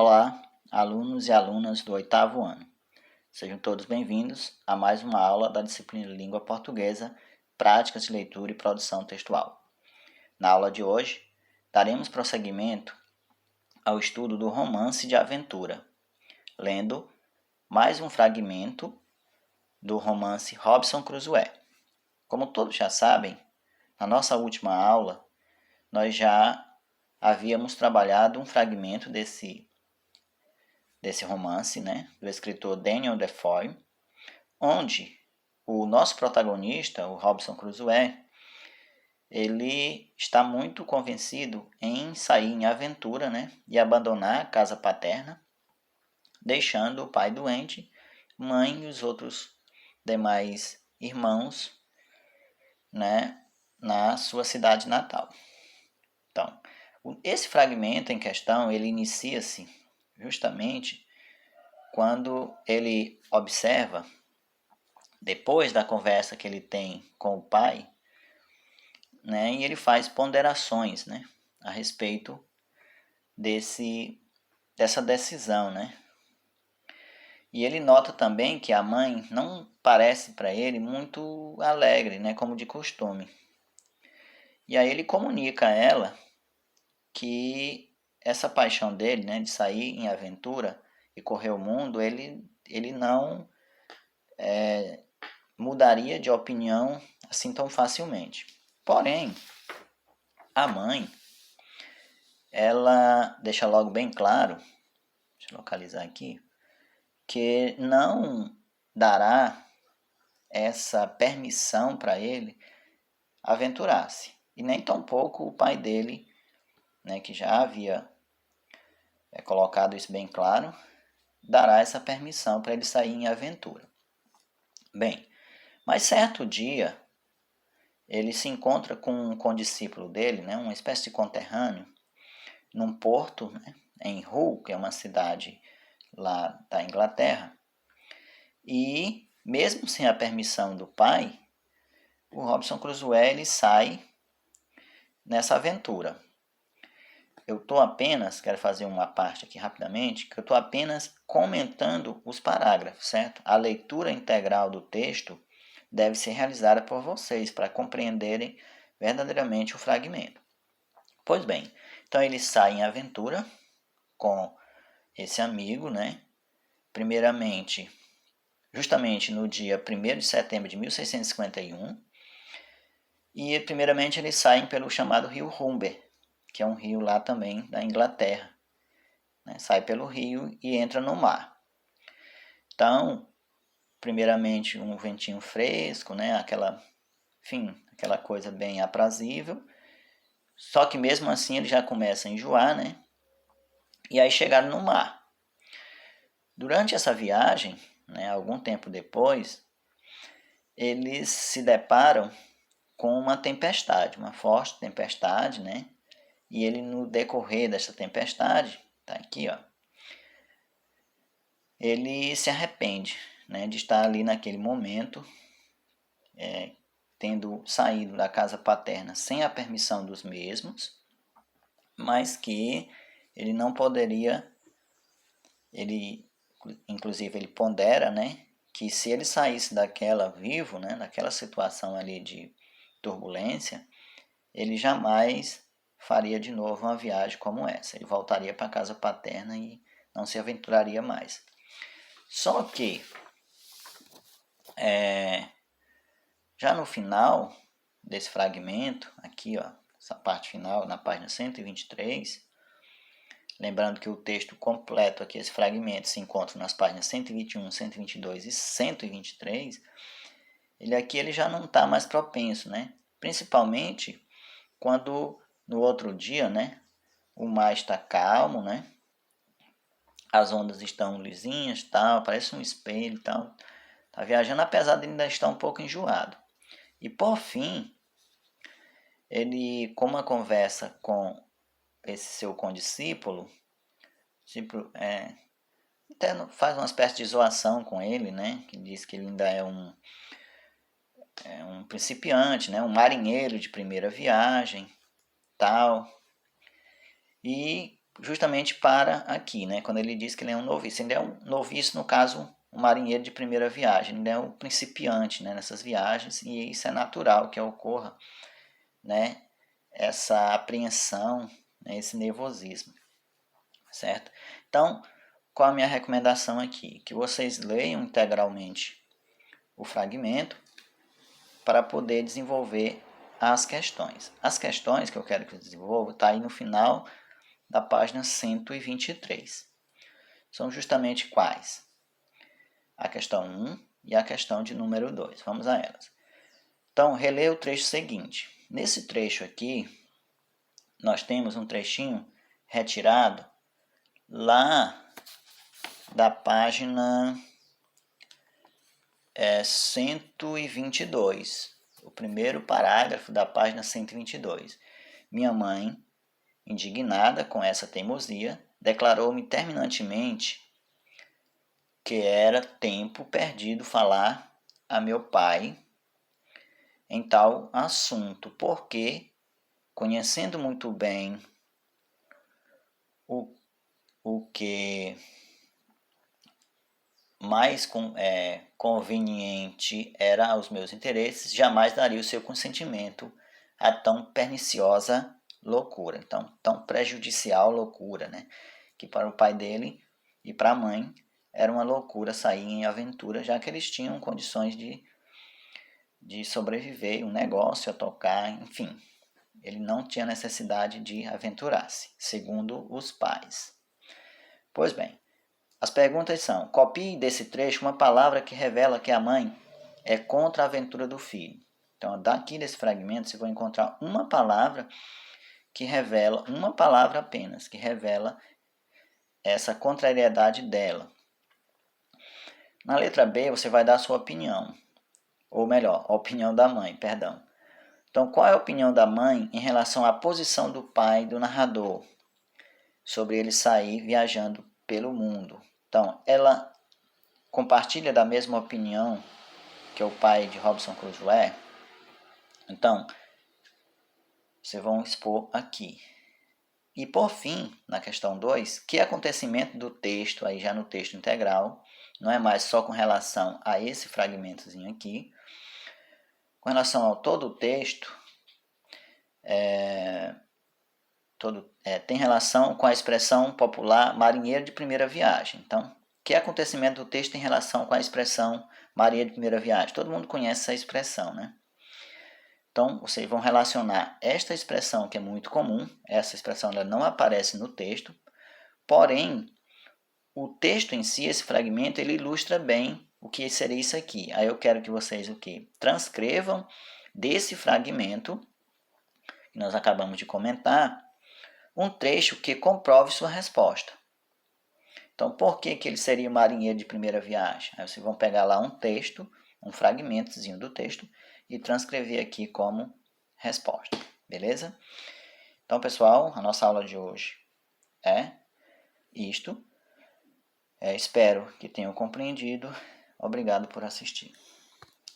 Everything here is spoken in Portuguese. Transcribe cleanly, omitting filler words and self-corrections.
Olá, alunos e alunas do oitavo ano. Sejam todos bem-vindos a mais uma aula da disciplina de Língua Portuguesa, Práticas de Leitura e Produção Textual. Na aula de hoje, daremos prosseguimento ao estudo do romance de aventura, lendo mais um fragmento do romance Robinson Crusoe. Como todos já sabem, na nossa última aula, nós já havíamos trabalhado um fragmento desse romance, do escritor Daniel Defoe, onde o nosso protagonista, o Robinson Crusoe, ele está muito convencido em sair em aventura, e abandonar a casa paterna, deixando o pai doente, mãe e os outros demais irmãos, na sua cidade natal. Então, esse fragmento em questão, ele inicia-se justamente quando ele observa, depois da conversa que ele tem com o pai, e ele faz ponderações, a respeito dessa decisão, E ele nota também que a mãe não parece para ele muito alegre, como de costume. E aí ele comunica a ela que essa paixão dele, de sair em aventura e correr o mundo, ele não mudaria de opinião assim tão facilmente. Porém, a mãe, ela deixa logo bem claro, deixa eu localizar aqui, que não dará essa permissão para ele aventurar-se. E nem tampouco o pai dele, que já havia colocado isso bem claro, dará essa permissão para ele sair em aventura. Bem, mas certo dia, ele se encontra com um condiscípulo dele, uma espécie de conterrâneo, num porto, em Hull, que é uma cidade lá da Inglaterra. E, mesmo sem a permissão do pai, o Robinson Crusoe ele sai nessa aventura. Quero fazer uma parte aqui rapidamente, que eu estou apenas comentando os parágrafos, certo? A leitura integral do texto deve ser realizada por vocês para compreenderem verdadeiramente o fragmento. Pois bem, então ele sai em aventura com esse amigo, primeiramente, justamente no dia 1º de setembro de 1651, e primeiramente eles saem pelo chamado rio Humber, que é um rio lá também da Inglaterra. Sai pelo rio e entra no mar. Então, primeiramente um ventinho fresco, aquela coisa bem aprazível. Só que mesmo assim ele já começa a enjoar, E aí chegaram no mar. Durante essa viagem, algum tempo depois, eles se deparam com uma tempestade, uma forte tempestade, E ele, no decorrer dessa tempestade, tá aqui, ó, ele se arrepende, de estar ali naquele momento, tendo saído da casa paterna sem a permissão dos mesmos, mas que ele não poderia, inclusive ele pondera, que se ele saísse daquela vivo, daquela situação ali de turbulência, ele jamais faria de novo uma viagem como essa. Ele voltaria para a casa paterna e não se aventuraria mais. Só que, já no final desse fragmento, aqui, ó, essa parte final, na página 123, lembrando que o texto completo aqui, esse fragmento, se encontra nas páginas 121, 122 e 123, ele já não está mais propenso, Principalmente quando no outro dia, o mar está calmo, as ondas estão lisinhas, tal, parece um espelho, tal. Tá viajando, apesar de ainda estar um pouco enjoado. E por fim, ele, como a conversa com esse seu condiscípulo, até faz uma espécie de zoação com ele, que diz que ele ainda é um principiante, um marinheiro de primeira viagem, tal. E justamente para aqui, né? Quando ele diz que ele é um noviço. Ainda é um noviço, no caso, um marinheiro de primeira viagem. Ainda é um principiante, né, nessas viagens, e isso é natural que ocorra, né, essa apreensão, né, esse nervosismo, certo? Então, qual a minha recomendação aqui? Que vocês leiam integralmente o fragmento para poder desenvolver as questões. As questões que eu quero que eu desenvolva está aí no final da página 123. São justamente quais? A questão 1 e a questão de número 2. Vamos a elas. Então, releia o trecho seguinte. Nesse trecho aqui, nós temos um trechinho retirado lá da página 122. O primeiro parágrafo da página 122. Minha mãe, indignada com essa teimosia, declarou-me terminantemente que era tempo perdido falar a meu pai em tal assunto, porque, conhecendo muito bem o que mais conveniente era aos meus interesses, jamais daria o seu consentimento a tão perniciosa loucura, então tão prejudicial loucura, né? Que para o pai dele e para a mãe era uma loucura sair em aventura, já que eles tinham condições de sobreviver, um negócio a tocar, enfim. Ele não tinha necessidade de aventurar-se, segundo os pais. Pois bem, as perguntas são: copie desse trecho uma palavra que revela que a mãe é contra a aventura do filho. Então, daqui desse fragmento, você vai encontrar uma palavra que revela, uma palavra apenas, que revela essa contrariedade dela. Na letra B, você vai dar a sua opinião, ou melhor, a opinião da mãe, perdão. Então, qual é a opinião da mãe em relação à posição do pai do narrador sobre ele sair viajando pelo mundo? Então, ela compartilha da mesma opinião que o pai de Robinson Crusoe? Então, vocês vão expor aqui. E por fim, na questão 2, que acontecimento do texto, aí já no texto integral, não é mais só com relação a esse fragmentozinho aqui, com relação ao todo o texto, tem relação com a expressão popular marinheiro de primeira viagem. Então, que acontecimento do texto tem relação com a expressão marinheiro de primeira viagem? Todo mundo conhece essa expressão, né? Então, vocês vão relacionar esta expressão, que é muito comum, essa expressão ela não aparece no texto, porém, o texto em si, esse fragmento, ele ilustra bem o que seria isso aqui. Aí eu quero que vocês transcrevam desse fragmento que nós acabamos de comentar, um trecho que comprove sua resposta. Então, por que ele seria marinheiro de primeira viagem? Aí vocês vão pegar lá um texto, um fragmentozinho do texto, e transcrever aqui como resposta. Beleza? Então, pessoal, a nossa aula de hoje é isto. Espero que tenham compreendido. Obrigado por assistir.